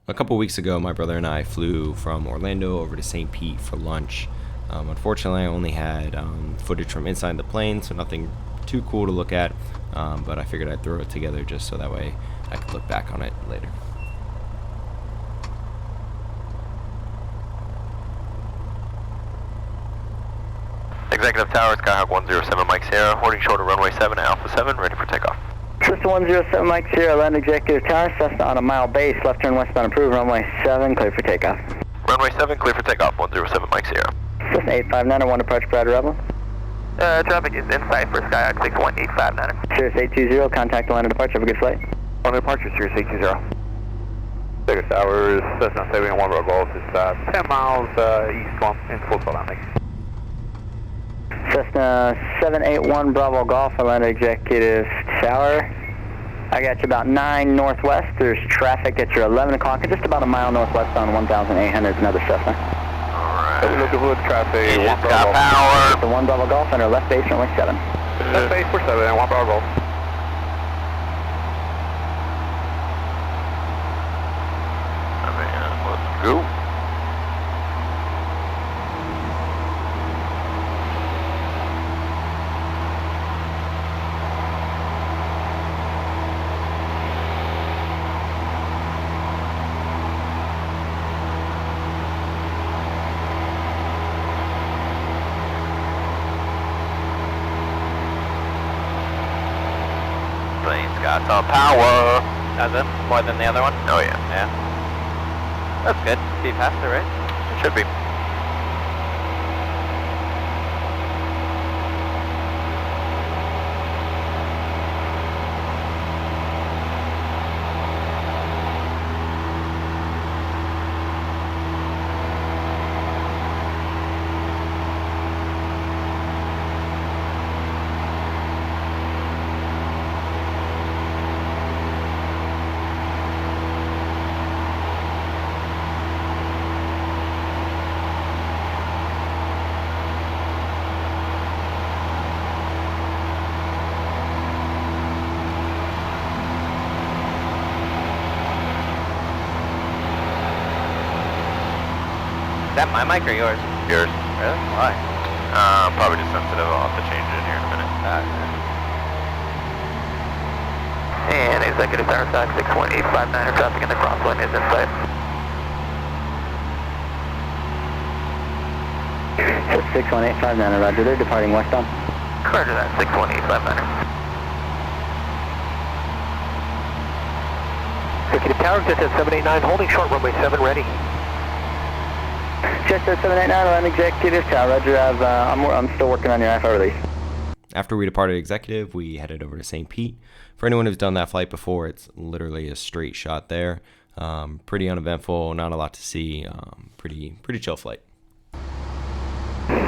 A couple weeks ago, my brother and I flew from Orlando over to St. Pete for lunch. Unfortunately, I only had footage from inside the plane, so nothing too cool to look at, but I figured I'd throw it together just so that way I could look back on it later. Executive Tower, Skyhawk 107 Mike Sierra, holding short of runway 7, Alpha 7, ready for takeoff. Cessna 107 Mike Sierra, land Executive Tower, Cessna on a mile base, left turn westbound approved, runway 7, clear for takeoff. Runway 7, clear for takeoff, 107 Mike Sierra. Cessna 859, 1 approach, Brad Rebel. Traffic is in sight for Skyhawk 61859. Cirrus 820, contact the line of departure, have a good flight. On departure, Cirrus 820. Executive Tower, Cessna 781 Bravo Golf is 10 miles east in full throttle landing. Cessna 781 Bravo Golf, Orlando Executive Tower. I got you about 9 northwest. There's traffic at your 11 o'clock, just about a mile northwest on 1,800, another Cessna. Alright. Looking for traffic. It's got power. The 1 Bravo Golf, under left base, runway 7. Left base for 7 and 1 Bravo Golf. Let's go. Plane's got some power. Does it? More than the other one? Oh yeah. Yeah. That's good. Be faster, right? It should be. Is that my mic or yours? Yours. Really? Why? Probably just sensitive. I'll have to change it in here in a minute. And Executive Tower, Sky 61859, traffic in the crosswind is in sight. 61859, roger, they're departing westbound. Roger that, 61859. Executive Tower, Jet 789, holding short runway 7, ready. Jet 789, land Executive Tower, roger, I'm still working on your IFR release. After we departed Executive, we headed over to St. Pete. For anyone who's done that flight before, it's literally a straight shot there. Pretty uneventful, not a lot to see. Pretty chill flight.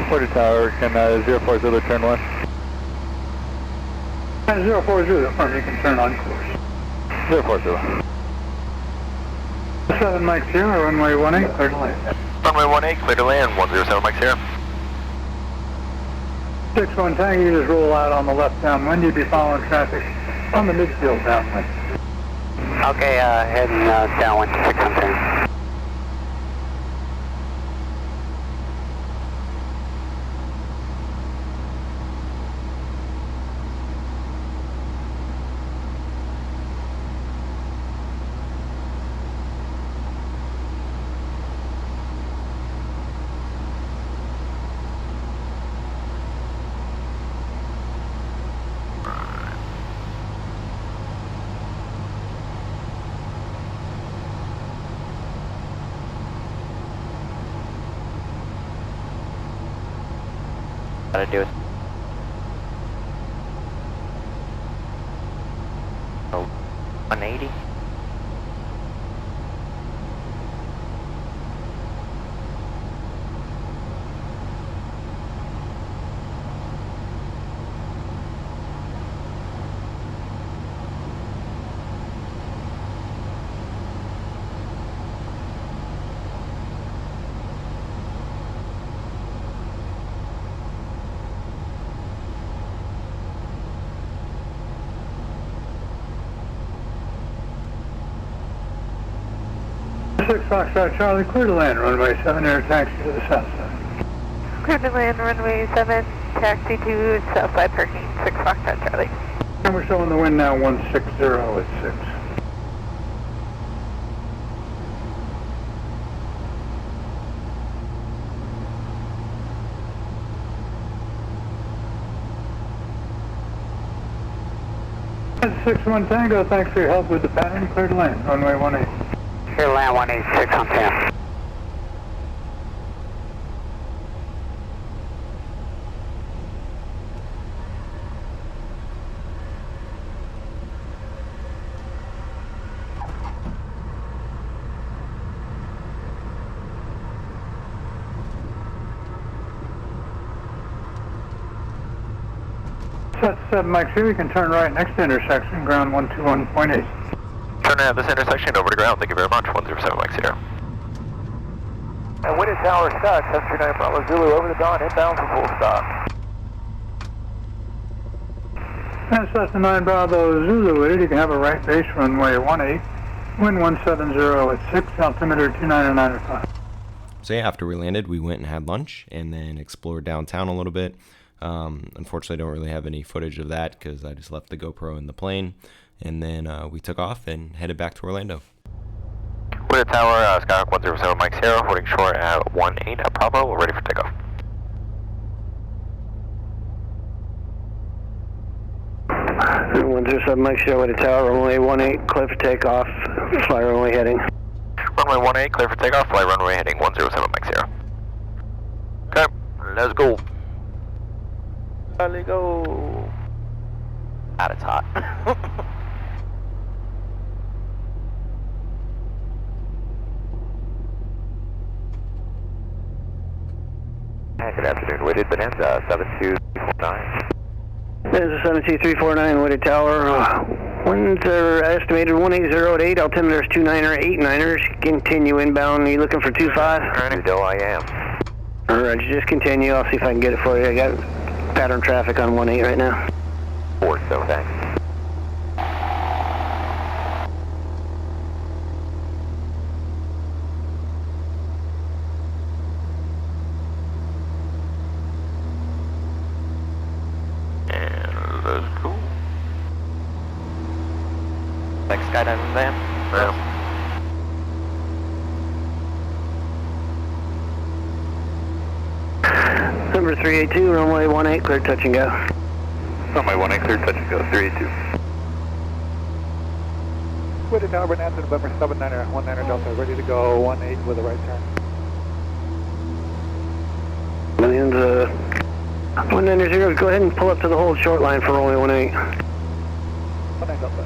Porter Tower, can 040 turn west? 040, you can turn on course. 040. 7 Mike Sierra, runway 18, clear to land. Runway 18, clear to land, 107 Mike Sierra. 61 Tango, you just roll out on the left downwind, you'd be following traffic on the midfield downwind. Okay, heading downwind to 610. Gotta do it. 180. 6 Foxtrot Charlie, clear to land, runway 7, air taxi to the south side. Clear to land, runway 7, taxi to southside parking, 6 Foxtrot Charlie. And we're showing the wind now 160 at 6. That's 6-1 Tango, thanks for your help with the pattern, clear to land, runway 18. Clear to land 186 on 10. Set 7 Mike 3, we can turn right next to intersection, ground 121.8. Turn at this intersection over to ground. Thank you very much. 107 Mike 0. And Whitted Tower, Scott, 739 Bravo Zulu, over the dawn, inbound for full stop. And Cessna 9 Bravo Zulu, Whitted, you can have a right base runway 18, wind 170 at 6, altimeter 299.5. So yeah, after we landed, we went and had lunch and then explored downtown a little bit. Unfortunately, I don't really have any footage of that because I just left the GoPro in the plane. And then we took off and headed back to Orlando. Whitted Tower, Skyhawk 107 Mike 0, holding short at 18 at Bravo. We're ready for takeoff. And 107 Mike 0, Whitted Tower, runway 18, clear for takeoff, fly runway heading. Runway 18, clear for takeoff. Fly runway heading 107 Mike 0. Okay, let's go. Let's go. God, it's hot. Good afternoon, Whitted, Bonanza, 72349. This is 72349 Whitted Tower. Winds are estimated 180 at 8, altimeter is 29ers. Continue inbound. Are you looking for 25? Still I am. Alright, just continue. I'll see if I can get it for you. I got pattern traffic on 18 right now. 4, so thanks. And let's go. Next skydiving van. Yeah. Number 382, runway 18, clear touch and go. Runway 18, clear touch and go, 382. Whitted Tower, Bonanza, November 79er, 19er Delta, ready to go, 18 with a right turn. Bonanza 190, go ahead and pull up to the hold short line for runway 18. 19 Delta.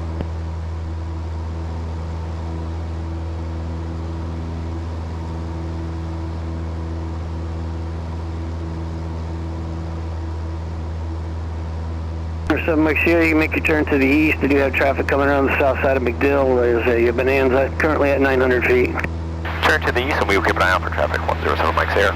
Number 7 Mike Sierra, you can make your turn to the east. They do have traffic coming around the south side of McDill. There's a Bonanza currently at 900 feet. Turn to the east and we will keep an eye out for traffic 107 Mike 0.